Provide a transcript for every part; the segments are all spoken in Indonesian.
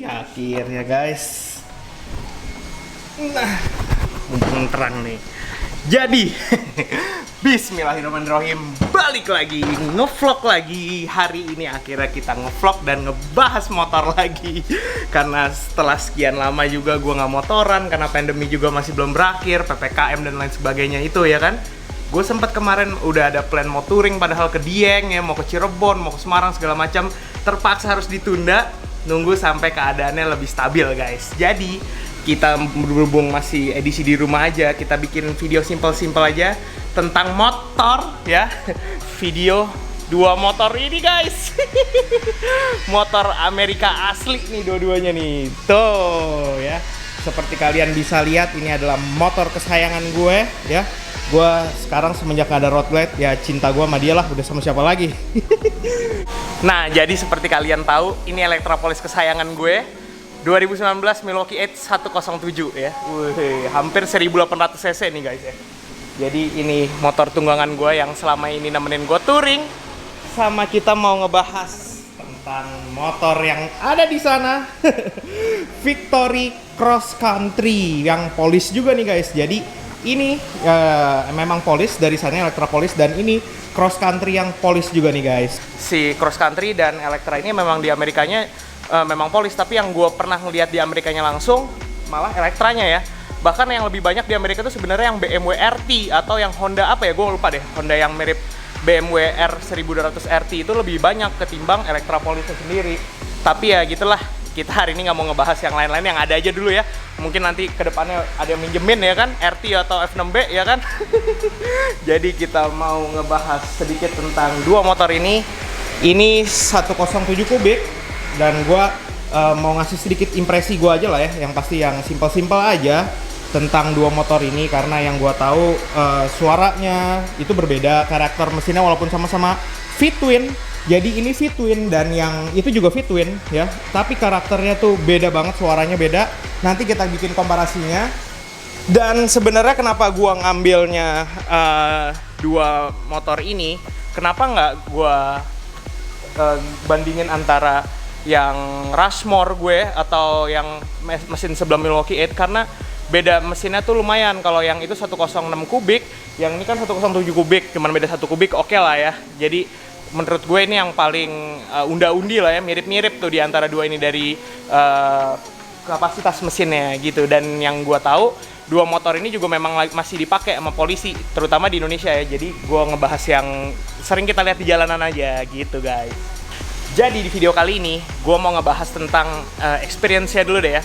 Akhirnya guys. Nah, mumpung terang nih. Jadi, bismillahirrahmanirrahim, balik lagi, ngevlog lagi. Hari ini akhirnya kita ngevlog dan ngebahas motor lagi. Karena setelah sekian lama juga gue nggak motoran, karena pandemi juga masih belum berakhir, PPKM dan lain sebagainya itu ya kan. Gue sempat kemarin udah ada plan mau touring, padahal ke Dieng ya, mau ke Cirebon, mau ke Semarang segala macam, terpaksa harus ditunda. Nunggu sampai keadaannya lebih stabil guys. Jadi kita berhubung masih edisi di rumah aja, kita bikin video simpel-simpel aja tentang motor ya. Video dua motor ini guys. Motor Amerika asli nih dua-duanya nih. Tuh ya. Seperti kalian bisa lihat, ini adalah motor kesayangan gue ya. Gue sekarang semenjak ada road glide, ya cinta gue sama dia lah, udah sama siapa lagi. Nah, jadi seperti kalian tahu, ini Electrapolis kesayangan gue 2019 Milwaukee 8 107 ya. Wih, hampir 1800 cc nih guys ya. Jadi ini motor tunggangan gue yang selama ini nemenin gue touring. Sama kita mau ngebahas tentang motor yang ada di sana. Victory Cross Country yang polis juga nih guys. Jadi ini memang polis dari sana, Electrapolis, dan ini Cross Country yang polis juga nih guys. Si Cross Country dan Electra ini memang di Amerikanya memang polis, tapi yang gue pernah ngeliat di Amerikanya langsung malah Electranya ya. Bahkan yang lebih banyak di Amerika itu sebenarnya yang BMW RT atau yang Honda apa ya, gue lupa deh, Honda yang mirip BMW R1200 RT itu lebih banyak ketimbang Electrapolisnya sendiri. Tapi ya gitulah, kita hari ini nggak mau ngebahas yang lain-lain, yang ada aja dulu ya. Mungkin nanti kedepannya ada yang minjemin ya kan, RT atau F6B ya kan. Jadi kita mau ngebahas sedikit tentang dua motor ini. Ini 107 kubik, dan gue mau ngasih sedikit impresi gue aja lah ya. Yang pasti yang simpel-simpel aja tentang dua motor ini, karena yang gue tahu suaranya itu berbeda, karakter mesinnya walaupun sama-sama V-twin. Jadi ini V-twin dan yang itu juga V-twin ya, tapi karakternya tuh beda banget, suaranya beda. Nanti kita bikin komparasinya. Dan sebenarnya kenapa gua ngambilnya dua motor ini, kenapa nggak gua bandingin antara yang Rushmore gue atau yang mesin sebelum Milwaukee 8, karena beda mesinnya tuh lumayan. Kalau yang itu 106 kubik, yang ini kan 107 kubik, cuman beda 1 kubik, oke lah ya. Jadi menurut gue ini yang paling unda-undi lah ya, mirip-mirip tuh di antara dua ini dari kapasitas mesinnya gitu. Dan yang gue tahu, dua motor ini juga memang masih dipakai sama polisi, terutama di Indonesia ya. Jadi gue ngebahas yang sering kita lihat di jalanan aja gitu guys. Jadi di video kali ini gue mau ngebahas tentang experience-nya dulu deh ya.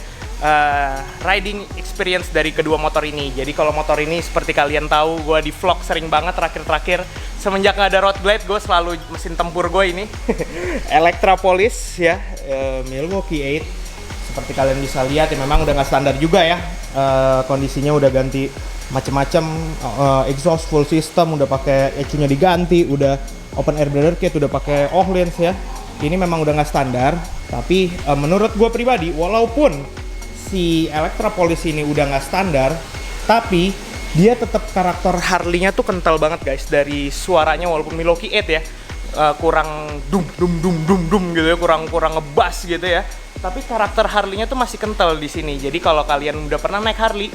Riding experience dari kedua motor ini. Jadi kalau motor ini seperti kalian tahu, gue di vlog sering banget terakhir-terakhir. Semenjak gak ada road glide, gue selalu mesin tempur gue ini Electrapolis ya, Milwaukee 8. Seperti kalian bisa lihat ya, memang udah nggak standar juga ya. Kondisinya udah ganti macem-macem, exhaust full system, udah pakai ECU-nya diganti, udah open air bladder kit, udah pakai Öhlins ya. Ini memang udah nggak standar, tapi menurut gue pribadi, walaupun si Electrapolis ini udah nggak standar, tapi dia tetap karakter Harley-nya tuh kental banget guys. Dari suaranya, walaupun Milwaukee 8 ya, kurang dum gitu ya, kurang ngebas gitu ya, tapi karakter Harley-nya tuh masih kental di sini. Jadi kalau kalian udah pernah naik Harley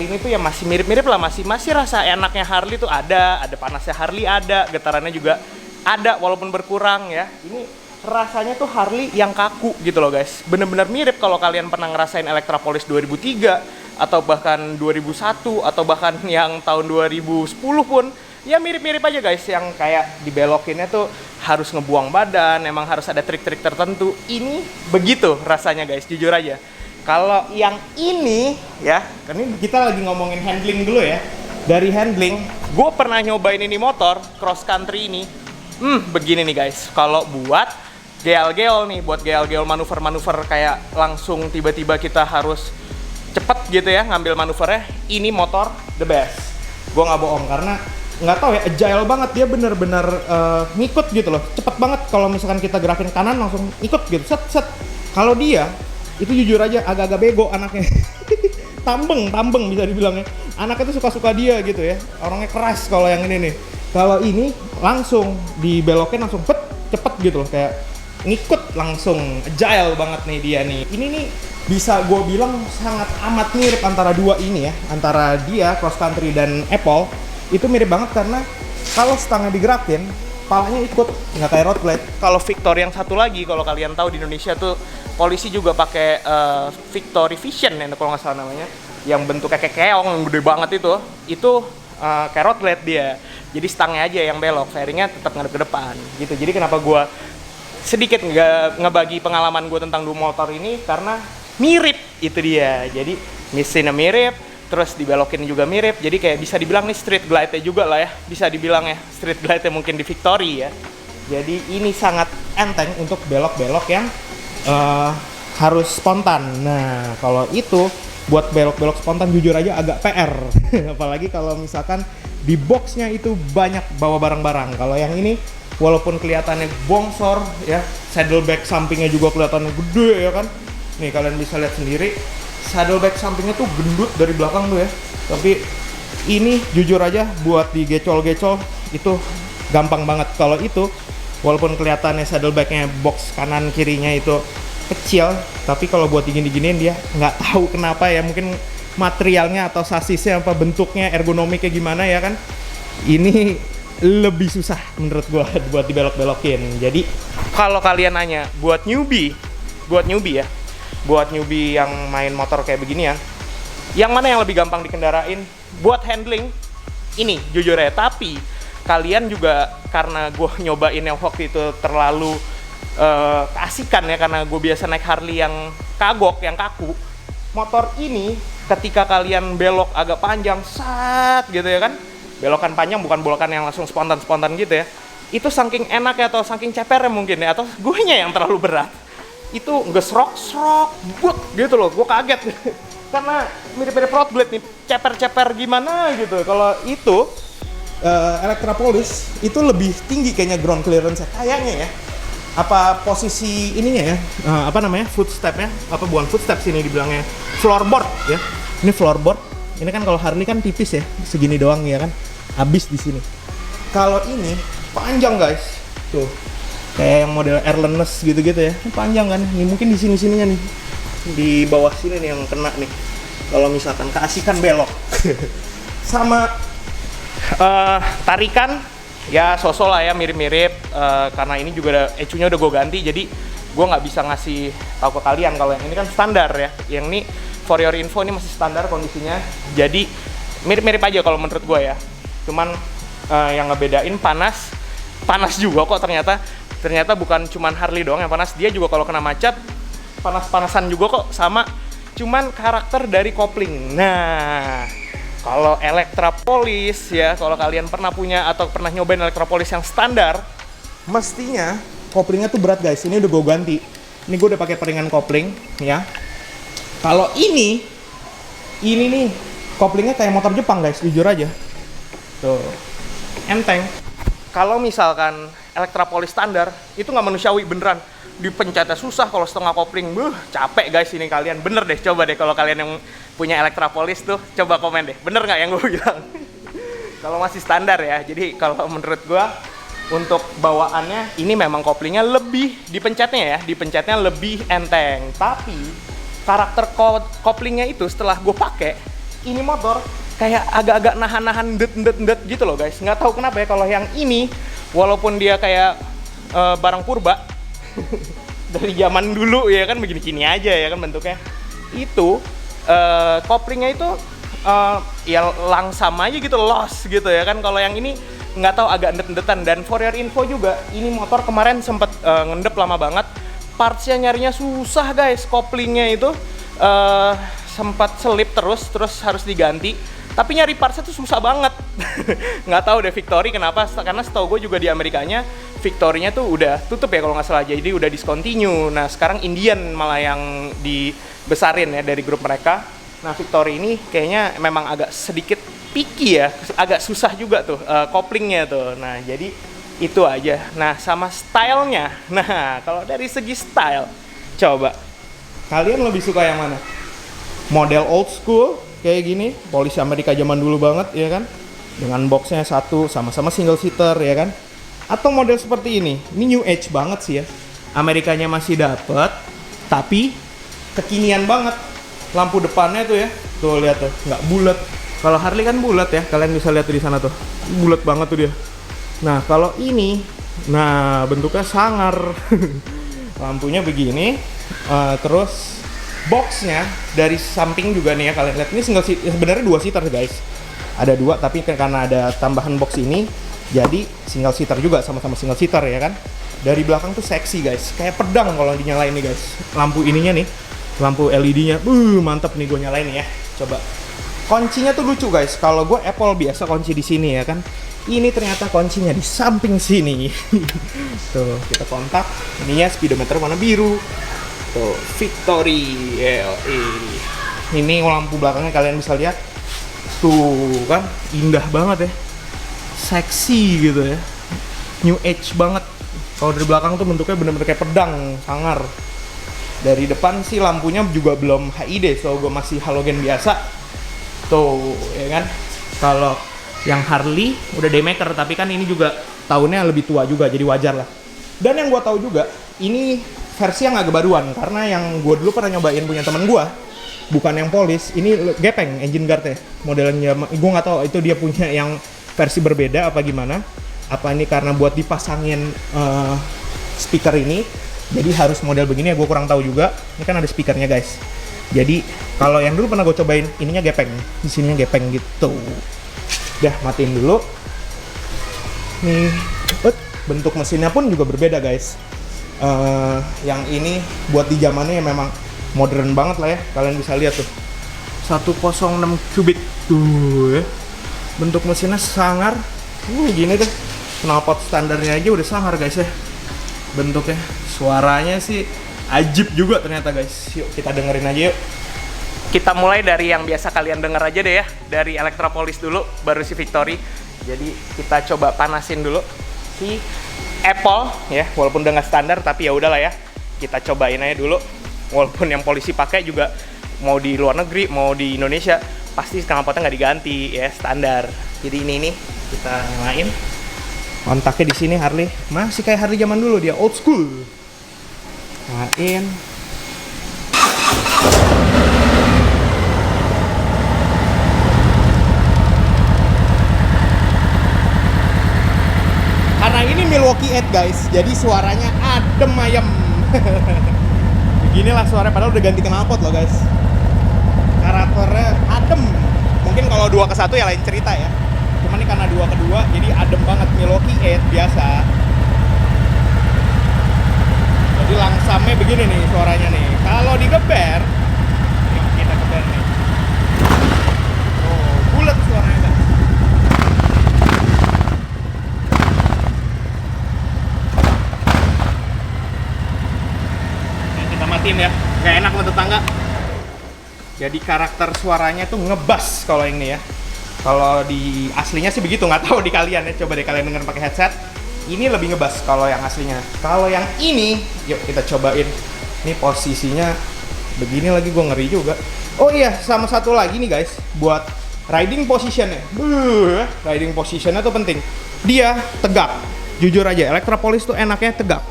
ini tuh ya masih mirip-mirip lah, masih rasa enaknya Harley tuh ada panasnya Harley ada, getarannya juga ada walaupun berkurang ya. Ini rasanya tuh Harley yang kaku gitu loh guys. Bener-bener mirip kalau kalian pernah ngerasain Electrapolis 2003 atau bahkan 2001 atau bahkan yang tahun 2010 pun, ya mirip-mirip aja guys. Yang kayak dibelokinnya tuh harus ngebuang badan, emang harus ada trik-trik tertentu. Ini begitu rasanya guys, jujur aja. Kalau yang ini ya, kan ini kita lagi ngomongin handling dulu ya. Dari handling, gue pernah nyobain ini motor cross country ini. Begini nih guys, kalau buat geol-geol nih, buat geol-geol manuver-manuver kayak langsung tiba-tiba kita harus cepet gitu ya ngambil manuvernya, ini motor the best. Gue nggak bohong, karena nggak tahu ya, agile banget dia, bener-bener ngikut gitu loh, cepet banget. Kalau misalkan kita gerakin kanan langsung ikut gitu, set. Kalau dia itu jujur aja agak-agak bego anaknya. tambeng bisa dibilangnya. Anaknya tuh suka-suka dia gitu ya, orangnya keras. Kalau yang ini nih, kalau ini langsung dibelokin langsung cepet gitu loh, kayak ngikut langsung, agile banget nih dia nih. Ini nih bisa gue bilang sangat amat mirip antara dua ini ya, antara dia cross country dan Apple. Itu mirip banget karena kalau stangnya digerakin, palanya ikut, nggak kayak road glide. Kalau Victor yang satu lagi, kalau kalian tahu di Indonesia tuh polisi juga pakai Victory Vision ya kalau nggak salah namanya, yang bentuknya kayak keong, yang gede banget itu kayak road glide dia. Jadi stangnya aja yang belok, fairingnya tetap ngadep ke depan gitu. Jadi kenapa gue sedikit ngebagi pengalaman gue tentang dua motor ini, karena mirip itu dia. Jadi mesinnya mirip, terus dibelokin juga mirip. Jadi kayak bisa dibilang nih street glide-nya juga lah ya. Bisa dibilang ya street glide-nya mungkin di Victory ya. Jadi ini sangat enteng untuk belok-belok yang harus spontan. Nah, kalau itu buat belok-belok spontan jujur aja agak PR. Apalagi kalau misalkan di boxnya itu banyak bawa barang-barang. Kalau yang ini walaupun kelihatannya bongsor ya, saddlebag sampingnya juga kelihatannya gede ya kan. Nih kalian bisa lihat sendiri, saddlebag sampingnya tuh gendut dari belakang tuh ya. Tapi ini jujur aja buat digecol-gecol itu gampang banget. Kalau itu walaupun kelihatannya saddlebagnya box kanan kirinya itu kecil, tapi kalau buat diginiin dia nggak tahu kenapa ya, mungkin materialnya atau sasisnya apa bentuknya ergonomiknya gimana ya kan. Ini lebih susah menurut gua buat dibelok-belokin. Jadi kalau kalian nanya buat newbie ya, buat newbie yang main motor kayak beginian, yang mana yang lebih gampang dikendarain buat handling ini jujur ya. Tapi kalian juga, karena gue nyobain yang waktu itu terlalu keasikan ya, karena gue biasa naik Harley yang kagok, yang kaku. Motor ini ketika kalian belok agak panjang gitu ya kan, belokan panjang bukan belokan yang langsung spontan gitu ya, itu saking enaknya atau saking cepernya mungkin ya, atau guenya yang terlalu berat, itu ngesrok but gitu loh. Gue kaget karena mirip-mirip road glide nih, ceper-ceper gimana gitu. Kalau itu Electra Police itu lebih tinggi kayaknya ground clearance kayaknya ya. Apa posisi ininya ya, apa namanya, footstepnya, apa bukan footsteps ini dibilangnya, floorboard ya. Ini floorboard. Ini kan kalau Harley kan tipis ya, segini doang ya kan, habis di sini. Kalau ini panjang guys, tuh kayak yang model airless gitu-gitu ya, ini panjang kan. Ini mungkin di sini-sininya nih, di bawah sini nih yang kena nih. Kalau misalkan keasikan belok, sama tarikan ya sosok lah ya, mirip-mirip. Karena ini juga ECU-nya udah gue ganti, jadi gue nggak bisa ngasih tahu ke kalian. Kalau yang ini kan standar ya, yang ini for your info ini masih standar kondisinya. Jadi mirip-mirip aja kalau menurut gue ya. Cuman yang ngebedain panas juga kok ternyata bukan cuman Harley doang yang panas, dia juga kalau kena macet panas-panasan juga kok sama. Cuman karakter dari kopling. Nah, kalau Electra Police ya, kalau kalian pernah punya atau pernah nyobain Electra Police yang standar, mestinya koplingnya tuh berat guys. Ini udah gue ganti. Ini gue udah pakai peringan kopling ya. Kalau ini nih koplingnya kayak motor Jepang guys, jujur aja. Tuh, enteng. Kalau misalkan Electra Police standar, itu nggak manusiawi beneran. Dipencetnya susah, kalau setengah kopling, capek guys ini kalian. Bener deh, coba deh kalau kalian yang punya Electra Police tuh, coba komen deh, bener nggak yang gue bilang? Kalau masih standar ya. Jadi kalau menurut gue, untuk bawaannya ini memang koplingnya lebih dipencetnya lebih enteng. Tapi karakter koplingnya itu setelah gue pakai, ini motor kayak agak-agak nahan-nahan det gitu loh guys. Nggak tahu kenapa ya, kalau yang ini walaupun dia kayak barang purba dari zaman dulu ya kan, begini-gini aja ya kan bentuknya, itu koplingnya itu ya langsam aja gitu, los gitu ya kan. Kalau yang ini nggak tahu, agak ndet-ndetan. Dan for your info juga, ini motor kemarin sempet ngendep lama banget, partsnya nyarinya susah guys. Koplingnya itu sempat selip terus harus diganti, tapi nyari partsnya tuh susah banget. Nggak tahu deh Victory kenapa, karena setahu gue juga di Amerikanya Victory-nya tuh udah tutup ya kalau nggak salah, jadi udah discontinue. Nah sekarang Indian malah yang dibesarin ya dari grup mereka. Nah Victory ini kayaknya memang agak sedikit picky ya, agak susah juga tuh koplingnya tuh. Nah jadi itu aja. Nah sama stylenya, nah kalau dari segi style, coba kalian lebih suka yang mana? Model old school kayak gini, polisi Amerika zaman dulu banget ya kan, dengan boxnya satu, sama-sama single seater ya kan, atau model seperti ini new age banget sih ya, Amerikanya masih dapet, tapi kekinian banget. Lampu depannya tuh ya, tuh lihat tuh, nggak bulat. Kalau Harley kan bulat ya, kalian bisa lihat di sana tuh, bulat banget tuh dia. Nah kalau ini, nah bentuknya sangar. Lampunya begini, terus boxnya dari samping juga nih ya, kalian lihat ini single seat, sebenarnya 2 seater guys. Ada 2 tapi karena ada tambahan box ini, jadi single seater juga, sama-sama single seater ya kan. Dari belakang tuh seksi guys, kayak pedang kalau dinyalain nih guys. Lampu ininya nih, lampu LED-nya, mantep nih gue nyalain nih ya. Coba. Kuncinya tuh lucu guys. Kalau gue Apple biasa kunci di sini ya kan. Ini ternyata kuncinya di samping sini. Tuh, kita kontak. Ininya speedometer warna biru. Tuh, Victory LE. Ini lampu belakangnya kalian bisa lihat. Tuh kan, indah banget ya. Seksi gitu ya. New age banget. Kalau dari belakang tuh bentuknya bener-bener kayak pedang, sangar. Dari depan sih lampunya juga belum HID, so gue masih halogen biasa. Tuh, ya kan. Kalau yang Harley udah daymaker, tapi kan ini juga tahunnya lebih tua juga, jadi wajar lah. Dan yang gue tahu juga, ini versi yang agak baruan, karena yang gue dulu pernah nyobain punya temen gue, bukan yang polis, ini gepeng engine guardnya, modelnya. Gue nggak tahu itu dia punya yang versi berbeda apa gimana. Apa ini karena buat dipasangin speaker ini, jadi harus model begini ya, gue kurang tahu juga. Ini kan ada speakernya guys. Jadi kalau yang dulu pernah gue cobain, ininya gepeng, di sininya gepeng gitu. Udah, matiin dulu. Nih, bentuk mesinnya pun juga berbeda guys. Yang ini buat di zamannya ya memang modern banget lah ya. Kalian bisa lihat tuh, 106 kubik tuh ya. Bentuk mesinnya sangar. Gini tuh, knalpot standarnya aja udah sangar guys ya. Bentuknya, suaranya sih ajib juga ternyata guys. Yuk kita dengerin aja yuk. Kita mulai dari yang biasa kalian denger aja deh ya, dari Electropolis dulu, baru si Victory. Jadi kita coba panasin dulu si Apple ya, walaupun udah nggak standar tapi ya udahlah ya. Kita cobain aja dulu. Walaupun yang polisi pakai juga, mau di luar negeri mau di Indonesia pasti knalpotnya nggak diganti ya, standar. Jadi ini kita nyalain. Kontaknya di sini Harley, masih kayak Harley zaman dulu, dia old school. Nyalain. Karena ini Milwaukee 8 guys, jadi suaranya adem ayem. Beginilah suaranya, padahal udah ganti knalpot loh guys. Karakternya adem. Mungkin kalau 2 ke 1 ya lain cerita ya. Cuman ini karena 2 ke 2, jadi adem banget. Milwaukee 8 biasa. Jadi langsamnya begini nih suaranya nih. Kalau digeber, kita geber nih. Oh, bulat suaranya guys. Matiin ya, nggak enak untuk tetangga. Jadi karakter suaranya tuh ngebas kalau yang ini ya. Kalau di aslinya sih begitu, nggak tahu di kalian ya. Coba deh kalian denger pakai headset. Ini lebih ngebas kalau yang aslinya. Kalau yang ini, yuk kita cobain. Ini posisinya begini lagi, gue ngeri juga. Oh iya, sama satu lagi nih guys, buat riding positionnya. Riding positionnya tuh penting. Dia tegak. Jujur aja, Electropolis tuh enaknya tegak.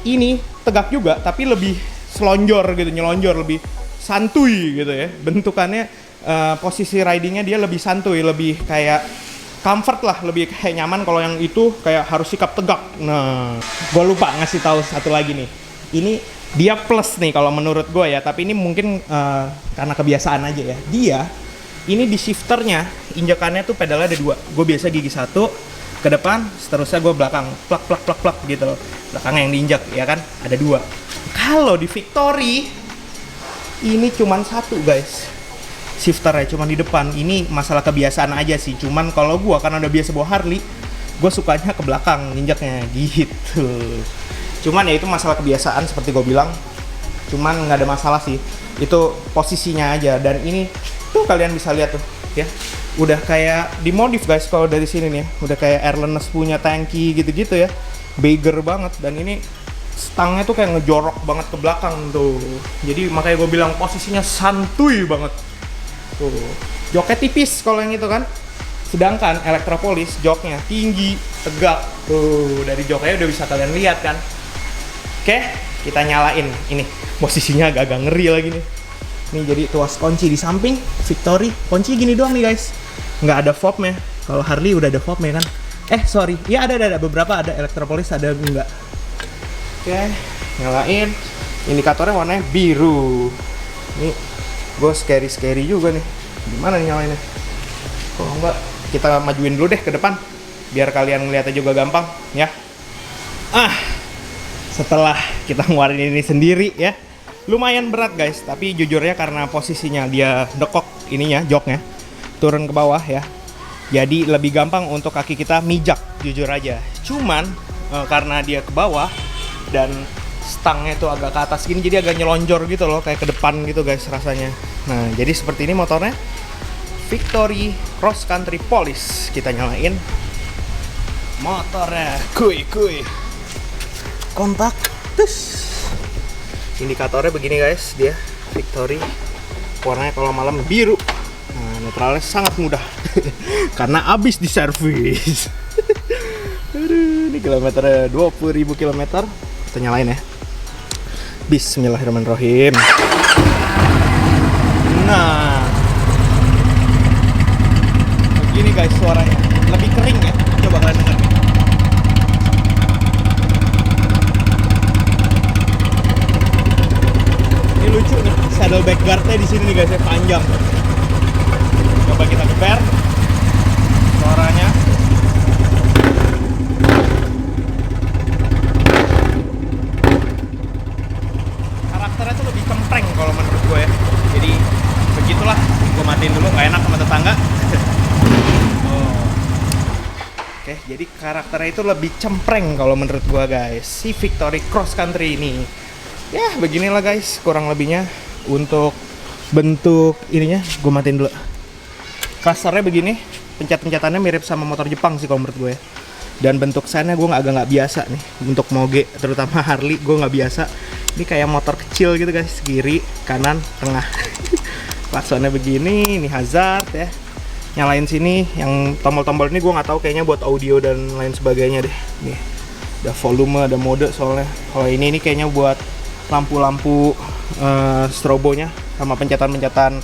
Ini tegak juga, tapi lebih selonjor gitu, nyelonjor, lebih santuy gitu ya. Bentukannya, posisi ridingnya dia lebih santuy, lebih kayak comfort lah, lebih kayak nyaman. Kalau yang itu kayak harus sikap tegak. Nah, gue lupa ngasih tahu satu lagi nih. Ini dia plus nih kalau menurut gue ya, tapi ini mungkin karena kebiasaan aja ya. Dia ini di shifternya, injekannya tuh pedalnya ada 2. Gue biasa gigi 1 ke depan, seterusnya gue belakang, plak gitu. Belakang yang diinjak ya kan, ada 2. Kalau di Victory ini cuman 1 guys, shifternya cuman di depan. Ini masalah kebiasaan aja sih. Cuman kalau gua karena udah biasa bawa Harley, gue sukanya ke belakang injaknya gitu. Cuman ya itu masalah kebiasaan seperti gue bilang. Cuman nggak ada masalah sih. Itu posisinya aja. Dan ini tuh kalian bisa lihat tuh ya. Udah kayak dimodif guys kalau dari sini nih. Udah kayak Airlines punya tangki gitu-gitu ya. Bigger banget. Dan ini stangnya tuh kayak ngejorok banget ke belakang tuh. Jadi makanya gue bilang posisinya santuy banget. Tuh. Joknya tipis kalau yang itu kan. Sedangkan Electropolis joknya tinggi, tegak. Tuh, dari joknya udah bisa kalian lihat kan. Oke, kita nyalain. Ini posisinya agak-agak ngeri lagi nih. Ini jadi tuas kunci di samping Victory. Kunci gini doang nih guys, nggak ada fobnya. Kalau Harley udah ada fobnya kan? Sorry, ya ada beberapa, ada Electropolis, ada enggak. Oke, nyalain. Indikatornya warnanya biru. Ini gue scary juga nih. Gimana nih nyalainnya? Kalau enggak, kita majuin dulu deh ke depan biar kalian ngeliatnya juga gampang ya. Setelah kita ngeluarin ini sendiri ya, lumayan berat guys, tapi jujurnya karena posisinya dia dekok ininya, joknya turun ke bawah ya, jadi lebih gampang untuk kaki kita mijak, jujur aja. Cuman karena dia ke bawah dan stangnya tuh agak ke atas gini, jadi agak nyelonjor gitu loh, kayak ke depan gitu guys rasanya. Nah jadi seperti ini motornya, Victory Cross Country Police. Kita nyalain motornya, kuy kontak, terus indikatornya begini guys, dia Victory warnanya kalau malam biru. Nah, netralnya sangat mudah karena abis di servis. Aduh, ini kilometernya 20.000 km. Kita nyalain ya. Bismillahirrahmanirrahim. Nah, begini guys suaranya, lebih kering ya. Coba kalian dengar. Ini lucu nih, saddleback guardnya di sini nih guys, ya panjang. Coba kita geber suaranya. Karakternya tuh lebih cempreng kalau menurut gue ya. Jadi begitulah, gue matiin dulu, gak enak sama tetangga. Oke, jadi karakternya itu lebih cempreng kalau menurut gue guys, si Victory Cross Country ini. Ya beginilah guys kurang lebihnya untuk bentuk ininya. Gue matiin dulu. Clusternya begini, pencet-pencetannya mirip sama motor Jepang sih kalau menurut gue ya. Dan bentuk sennya gue agak nggak biasa nih untuk moge, terutama Harley gue nggak biasa. Ini kayak motor kecil gitu guys, kiri, kanan, tengah. Klaksonnya begini, ini hazard ya. Nyalain sini, yang tombol-tombol ini gue nggak tahu, kayaknya buat audio dan lain sebagainya deh. Nih, ada volume, ada mode soalnya. Kalau ini kayaknya buat lampu-lampu strobonya sama pencetan-pencetan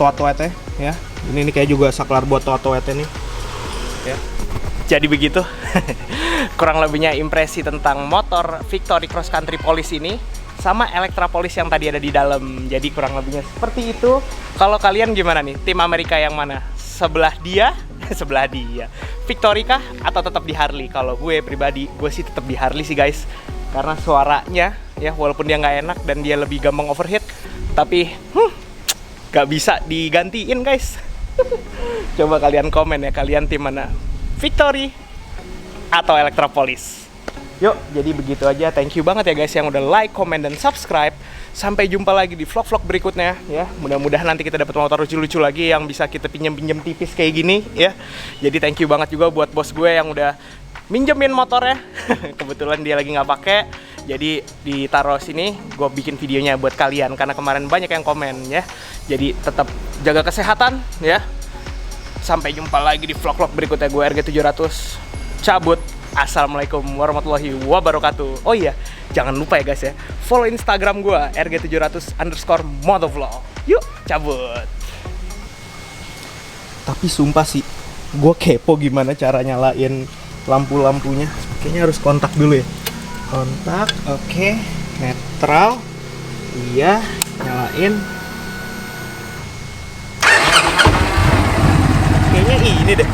toat-toatnya ya. Ini kayak juga saklar buat toat-toatnya nih. Ya. Jadi begitu. Kurang lebihnya impresi tentang motor Victory Cross Country Police ini sama Electropolis yang tadi ada di dalam. Jadi kurang lebihnya seperti itu. Kalau kalian gimana nih? Tim Amerika yang mana? Sebelah dia, sebelah dia. Victory kah atau tetap di Harley? Kalau gue pribadi, gue sih tetap di Harley sih guys. Karena suaranya ya, walaupun dia nggak enak dan dia lebih gampang overheat, tapi nggak bisa digantiin guys. Coba kalian komen ya, kalian tim mana? Victory atau Electropolis? Yuk, jadi begitu aja. Thank you banget ya guys yang udah like, comment, dan subscribe. Sampai jumpa lagi di vlog-vlog berikutnya ya. Mudah-mudahan nanti kita dapat motor lucu-lucu lagi yang bisa kita pinjem-pinjem tipis kayak gini ya. Jadi thank you banget juga buat bos gue yang udah minjemin motornya. Kebetulan dia lagi nggak pakai, jadi ditaruh sini. Gue bikin videonya buat kalian karena kemarin banyak yang komen ya. Jadi tetap jaga kesehatan ya. Sampai jumpa lagi di vlog-vlog berikutnya. Gue RG700 cabut. Assalamualaikum warahmatullahi wabarakatuh. Oh iya, jangan lupa ya guys ya, follow Instagram gue RG700_motovlog. Yuk cabut. Tapi sumpah sih, gue kepo gimana cara nyalain lampu-lampunya. Kayaknya harus kontak dulu ya. Kontak, oke. Netral. Iya, nyalain. Kayaknya ini deh.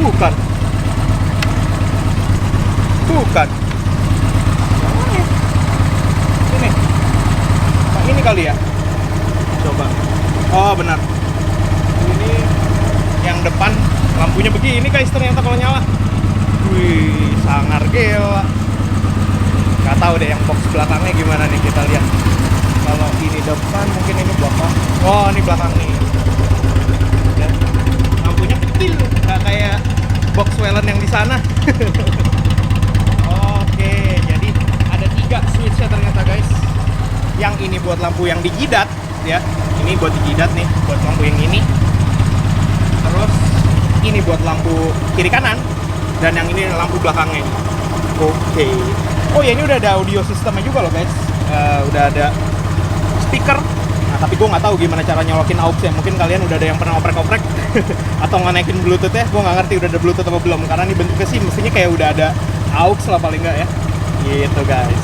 Bukan. Bukan. Ini. Nah, ini kali ya. Coba. Oh, benar. Ini yang depan lampunya begini guys ternyata kalau nyala. Wih, sangar gila. Gak tahu deh yang box belakangnya gimana nih, kita lihat. Kalau ini depan, mungkin ini belakang. Oh, ini belakang nih. Ya. Lampunya kecil, nggak kayak box Wellen yang di sana. Oke, jadi ada 3 switchnya ternyata guys. Yang ini buat lampu yang dijidat ya. Ini buat dijidat nih, buat lampu yang ini. Terus ini buat lampu kiri kanan, dan yang ini lampu belakangnya. Oke. Oh ya, ini udah ada audio sistemnya juga loh guys. Udah ada speaker. Nah, tapi gue nggak tahu gimana cara nyolokin aux ya. Mungkin kalian udah ada yang pernah oprek-oprek atau naikin bluetooth ya. Gue nggak ngerti udah ada bluetooth apa belum. Karena ini bentuknya sih mestinya kayak udah ada aux lah paling nggak ya. Gitu guys.